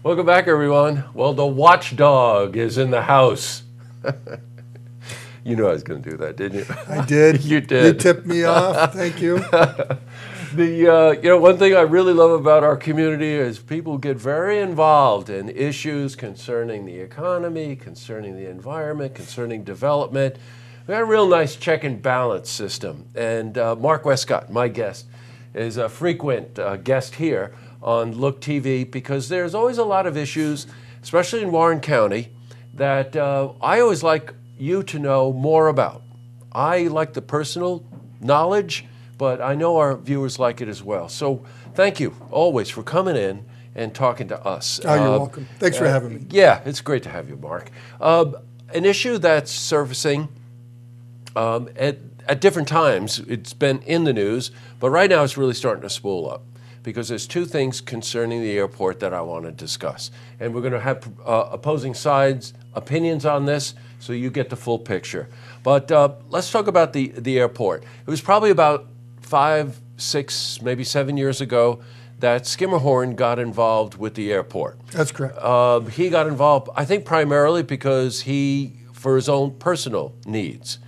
Welcome back, everyone. Well, the watchdog is in the house. You knew I was going to do that, didn't you? I did. You did. You tipped me off. Thank you. One thing I really love about our community is people get very involved in issues concerning the economy, concerning the environment, concerning development. We got a real nice check and balance system. And Mark Westcott, my guest, is a frequent guest here on Look TV because there's always a lot of issues, especially in Warren County, that I always like you to know more about. I like the personal knowledge, but I know our viewers like it as well. So thank you always for coming in and talking to us. Oh, you're welcome. Thanks for having me. Yeah, it's great to have you, Mark. An issue that's surfacing at different times, it's been in the news, but right now it's really starting to spool up because there's two things concerning the airport that I want to discuss. And we're going to have opposing sides, opinions on this, so you get the full picture. But let's talk about the airport. It was probably about 5, 6, maybe 7 years ago that Skimmerhorn got involved with the airport. That's correct. He got involved, I think, primarily because for his own personal needs.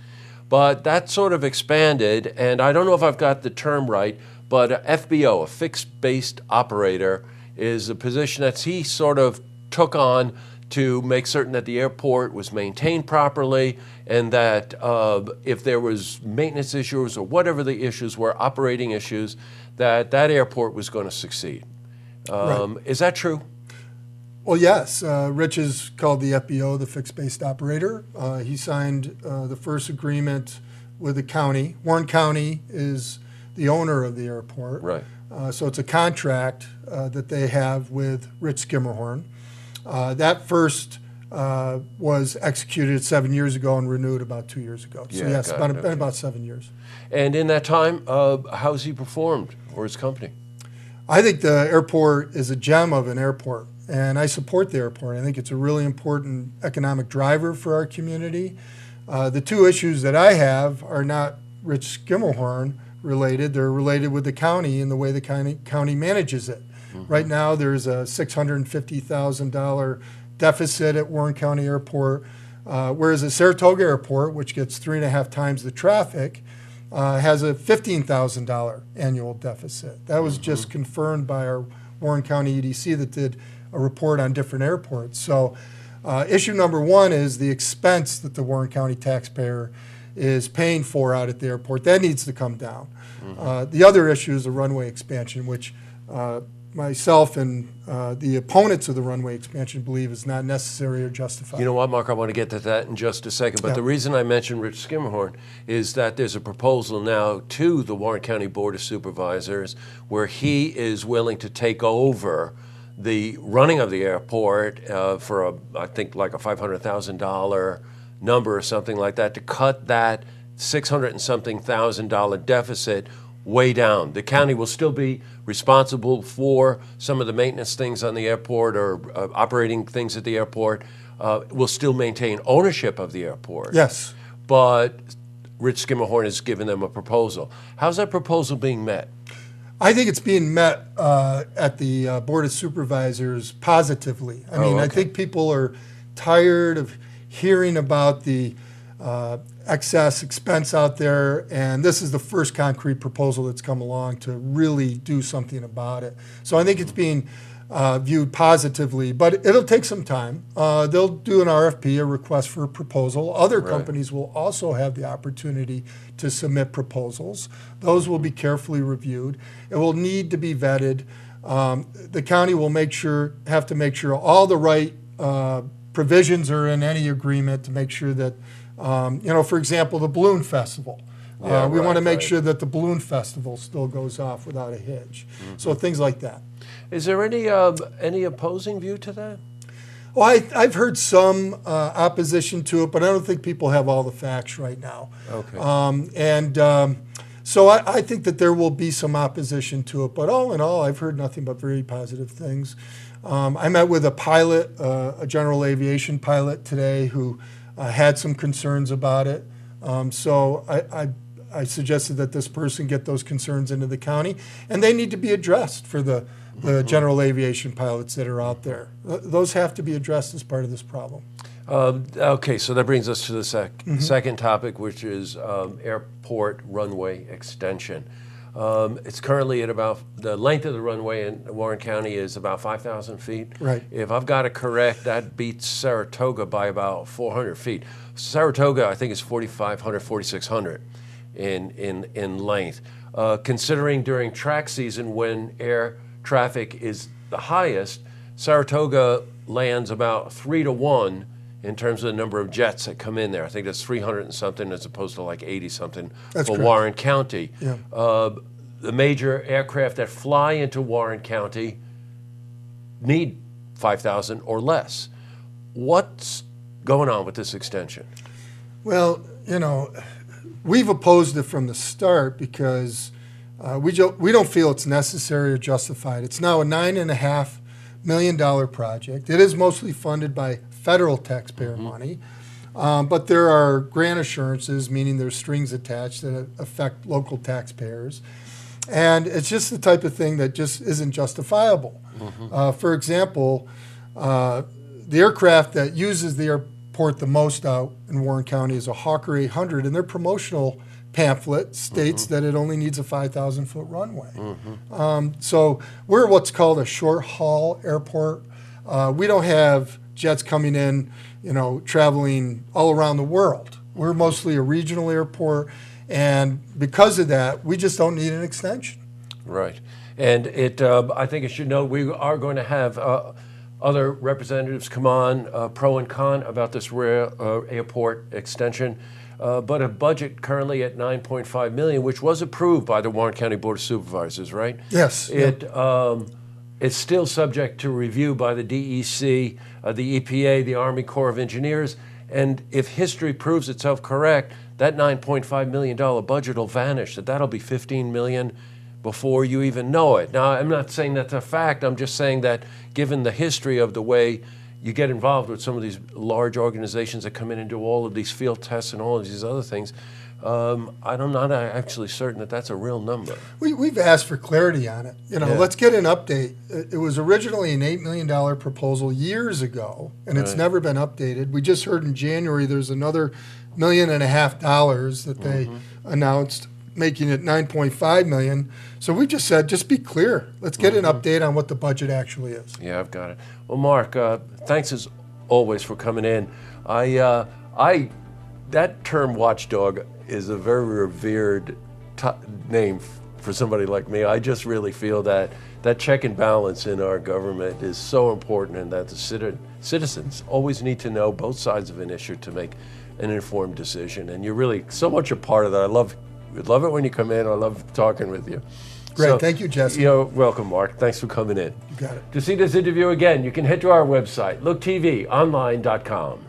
But that sort of expanded, and I don't know if I've got the term right, but a FBO, a fixed-based operator, is a position that he sort of took on to make certain that the airport was maintained properly and that if there was maintenance issues or whatever the issues were, operating issues, that airport was going to succeed. Right. Is that true? Well, yes. Rich is called the FBO, the fixed-based operator. He signed the first agreement with the county. Warren County is the owner of the airport. Right. So it's a contract that they have with Rich Skimmerhorn. That first was executed 7 years ago and renewed about 2 years ago. So yes, been about 7 years. And in that time, how's he performed, or his company? I think the airport is a gem of an airport, and I support the airport. I think it's a really important economic driver for our community. The two issues that I have are not Rich Skimmerhorn related. They're related with the county and the way the county manages it. Mm-hmm. Right now, there's a $650,000 deficit at Warren County Airport, whereas at Saratoga Airport, which gets 3.5 times the traffic, has a $15,000 annual deficit. That was just confirmed by our Warren County EDC that did a report on different airports. So issue number one is the expense that the Warren County taxpayer is paying for out at the airport. That needs to come down. Mm-hmm. The other issue is the runway expansion, which myself and the opponents of the runway expansion believe is not necessary or justified. You know what, Mark? I want to get to that in just a second. But the reason I mentioned Rich Skimmerhorn is that there's a proposal now to the Warren County Board of Supervisors where he is willing to take over the running of the airport for I think like a $500,000 number or something like that, to cut that $600 and something thousand deficit way down. The county will still be responsible for some of the maintenance things on the airport or operating things at the airport. Will still maintain ownership of the airport. Yes. But Rich Skimmerhorn has given them a proposal. How's that proposal being met? I think it's being met at the Board of Supervisors positively. I think people are tired of hearing about the excess expense out there, and this is the first concrete proposal that's come along to really do something about it. So I think it's being viewed positively, but it'll take some time. They'll do an RFP, a request for a proposal. Other companies will also have the opportunity to submit proposals. Those will be carefully reviewed. It will need to be vetted. The county will have to make sure all the right provisions are in any agreement to make sure that, for example, the balloon festival. We want to make sure that the balloon festival still goes off without a hitch. Mm-hmm. So things like that. Is there any opposing view to that? Well, I've heard some opposition to it, but I don't think people have all the facts right now. Okay. So I think that there will be some opposition to it, but all in all, I've heard nothing but very positive things. I met with a pilot, a general aviation pilot today, who had some concerns about it. So I suggested that this person get those concerns into the county, and they need to be addressed for the general aviation pilots that are out there. Those have to be addressed as part of this problem. Okay, so that brings us to the second topic, which is airport runway extension. It's currently at about, the length of the runway in Warren County is about 5,000 feet. Right. If I've got it correct, that beats Saratoga by about 400 feet. Saratoga, I think, is 4,500, 4,600 in length. Considering during track season when air traffic is the highest, Saratoga lands about 3 to 1 in terms of the number of jets that come in there. I think that's 300 and something as opposed to like 80 something for correct. Warren County. Yeah. The major aircraft that fly into Warren County need 5,000 or less. What's going on with this extension? Well, you know, we've opposed it from the start because we don't feel it's necessary or justified. It's now a $9.5 million project. It is mostly funded by federal taxpayer money, but there are grant assurances, meaning there's strings attached that affect local taxpayers. And it's just the type of thing that just isn't justifiable. For example, the aircraft that uses the airport the most out in Warren County is a Hawker 800, and their promotional pamphlet states that it only needs a 5,000-foot runway. So we're what's called a short-haul airport. We don't have jets coming in, you know, traveling all around the world. We're mostly a regional airport, and because of that, we just don't need an extension. Right. And I think it should note we are going to have other representatives come on, pro and con, about this airport extension. But a budget currently at $9.5 million, which was approved by the Warren County Board of Supervisors, right? Yes. It's still subject to review by the DEC, the EPA, the Army Corps of Engineers, and if history proves itself correct, that $9.5 million budget will vanish. That'll be $15 million before you even know it. Now, I'm not saying that's a fact. I'm just saying that given the history of the way you get involved with some of these large organizations that come in and do all of these field tests and all of these other things, I'm not actually certain that that's a real number. We've asked for clarity on it. You know, Yeah. Let's get an update. It was originally an $8 million proposal years ago, and it's never been updated. We just heard in January there's another $1.5 million that they announced, making it $9.5 million. So we just said, just be clear. Let's get an update on what the budget actually is. Yeah, I've got it. Well, Mark, thanks as always for coming in. That term watchdog is a very revered name for somebody like me. I just really feel that check and balance in our government is so important, and that the citizens always need to know both sides of an issue to make an informed decision. And you're really so much a part of that. I love it when you come in. I love talking with you. Great. So, Thank you, Jesse. You're welcome, Mark. Thanks for coming in. You got it. To see this interview again, you can head to our website, looktvonline.com.